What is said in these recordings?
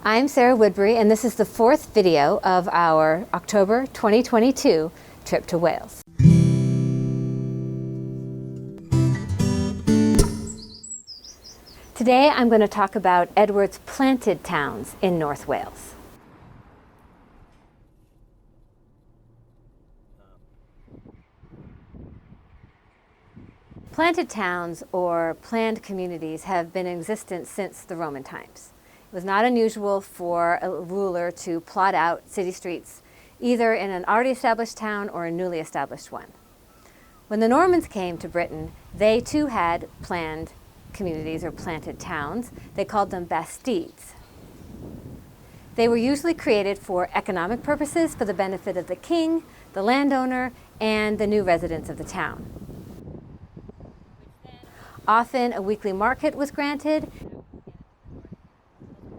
I'm Sarah Woodbury, and this is the fourth video of our October 2022 trip to Wales. Today I'm going to talk about Edward's planted towns in North Wales. Planted towns, or planned communities, have been in existence since the Roman times. It was not unusual for a ruler to plot out city streets either in an already established town or a newly established one. When the Normans came to Britain, they too had planned communities or planted towns. They called them bastides. They were usually created for economic purposes for the benefit of the king, the landowner, and the new residents of the town. Often a weekly market was granted,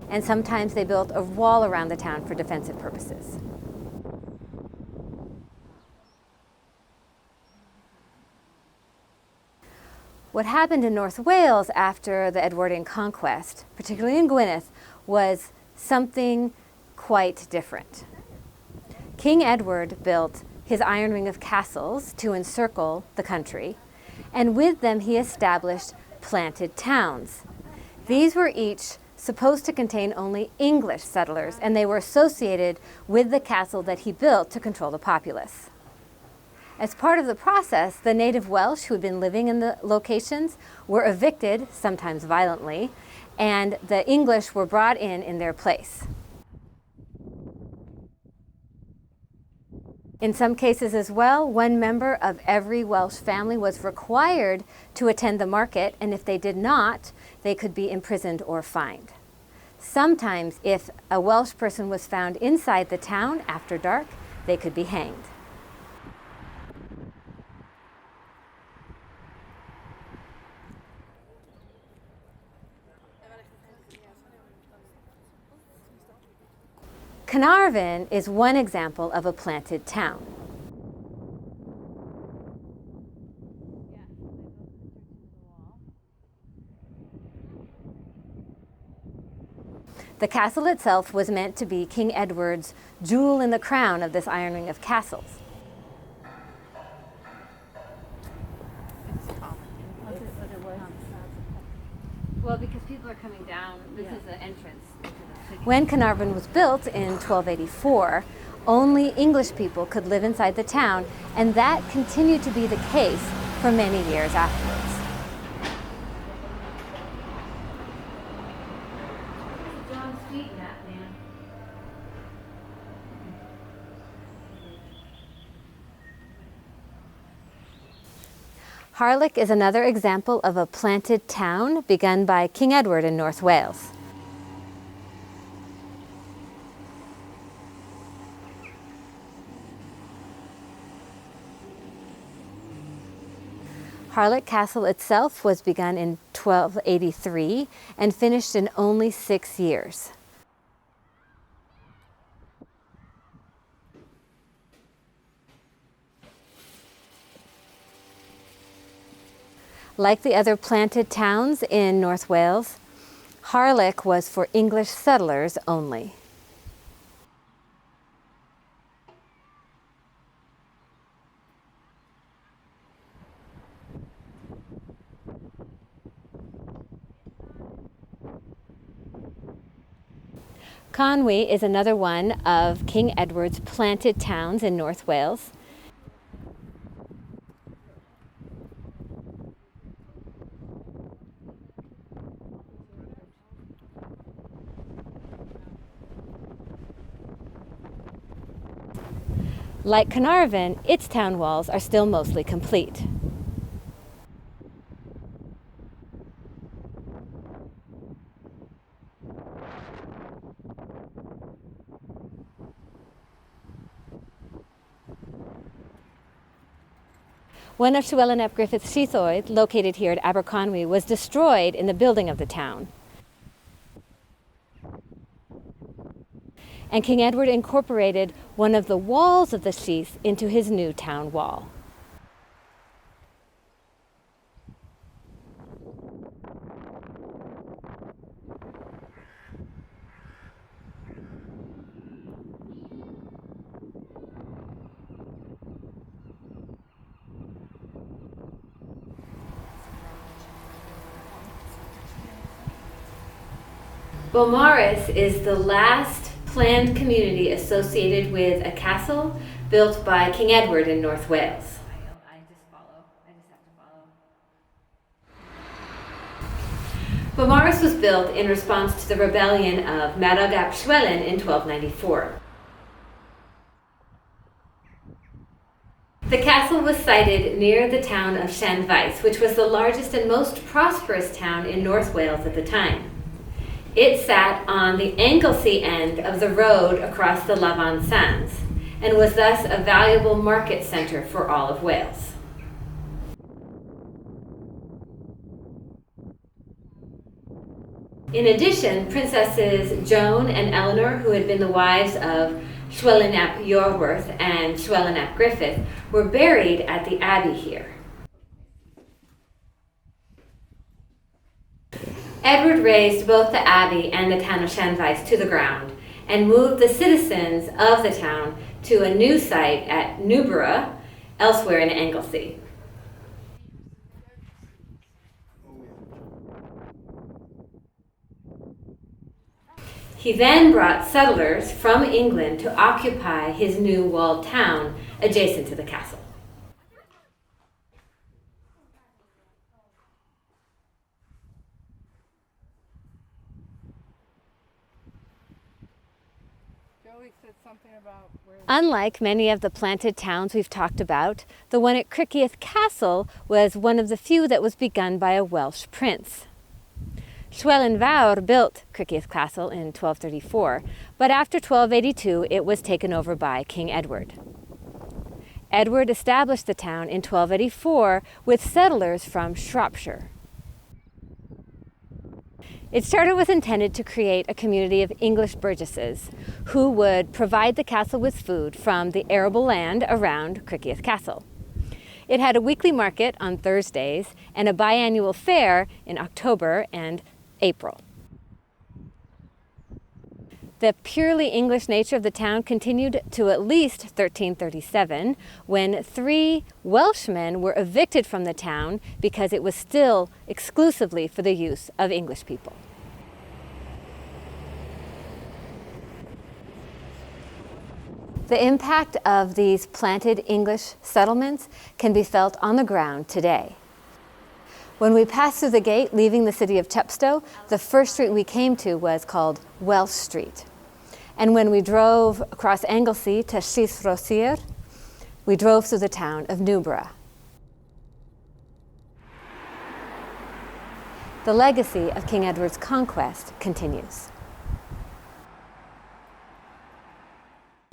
and sometimes they built a wall around the town for defensive purposes. What happened in North Wales after the Edwardian conquest, particularly in Gwynedd, was something quite different. King Edward built his iron ring of castles to encircle the country, and with them he established planted towns. These were each supposed to contain only English settlers, and they were associated with the castle that he built to control the populace. As part of the process, the native Welsh who had been living in the locations were evicted, sometimes violently, and the English were brought in their place. In some cases as well, one member of every Welsh family was required to attend the market, and if they did not, they could be imprisoned or fined. Sometimes, if a Welsh person was found inside the town after dark, they could be hanged. Caernarfon is one example of a planted town. The castle itself was meant to be King Edward's jewel in the crown of this iron ring of castles. Well, because people are coming down, this is the entrance. When Caernarfon was built in 1284, only English people could live inside the town, and that continued to be the case for many years afterwards. Harlech is another example of a planted town begun by King Edward in North Wales. Harlech Castle itself was begun in 1283 and finished in only 6 years. Like the other planted towns in North Wales, Harlech was for English settlers only. Caerwent is another one of King Edward's planted towns in North Wales. Like Caernarfon, its town walls are still mostly complete. One of Llywelyn ap Gruffydd's sheathoedd, located here at Aberconwy, was destroyed in the building of the town. And King Edward incorporated one of the walls of the sheath into his new town wall. Beaumaris is the last planned community associated with a castle built by King Edward in North Wales. Beaumaris was built in response to the rebellion of Madog ap Llywelyn in 1294. The castle was sited near the town of Llanfaes, which was the largest and most prosperous town in North Wales at the time. It sat on the Anglesey end of the road across the Lavan Sands, and was thus a valuable market centre for all of Wales. In addition, Princesses Joan and Eleanor, who had been the wives of Llywelyn ap Iorwerth and Llywelyn ap Gruffudd, were buried at the abbey here. Edward razed both the abbey and the town of Llanfaes to the ground and moved the citizens of the town to a new site at Newborough, elsewhere in Anglesey. He then brought settlers from England to occupy his new walled town adjacent to the castle. Unlike many of the planted towns we've talked about, the one at Criccieth Castle was one of the few that was begun by a Welsh prince. Llywelyn Fawr built Criccieth Castle in 1234, but after 1282 it was taken over by King Edward. Edward established the town in 1284 with settlers from Shropshire. Its charter was intended to create a community of English burgesses who would provide the castle with food from the arable land around Criccieth Castle. It had a weekly market on Thursdays and a biannual fair in October and April. The purely English nature of the town continued to at least 1337, when 3 Welshmen were evicted from the town because it was still exclusively for the use of English people. The impact of these planted English settlements can be felt on the ground today. When we passed through the gate leaving the city of Chepstow, the first street we came to was called Welsh Street. And when we drove across Anglesey to Llys Rhosir, we drove through the town of Newborough. The legacy of King Edward's conquest continues.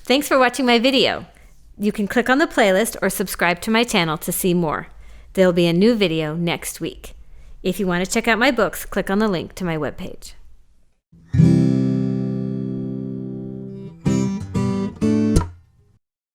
Thanks for watching my video. You can click on the playlist or subscribe to my channel to see more. There'll be a new video next week. If you want to check out my books, click on the link to my webpage.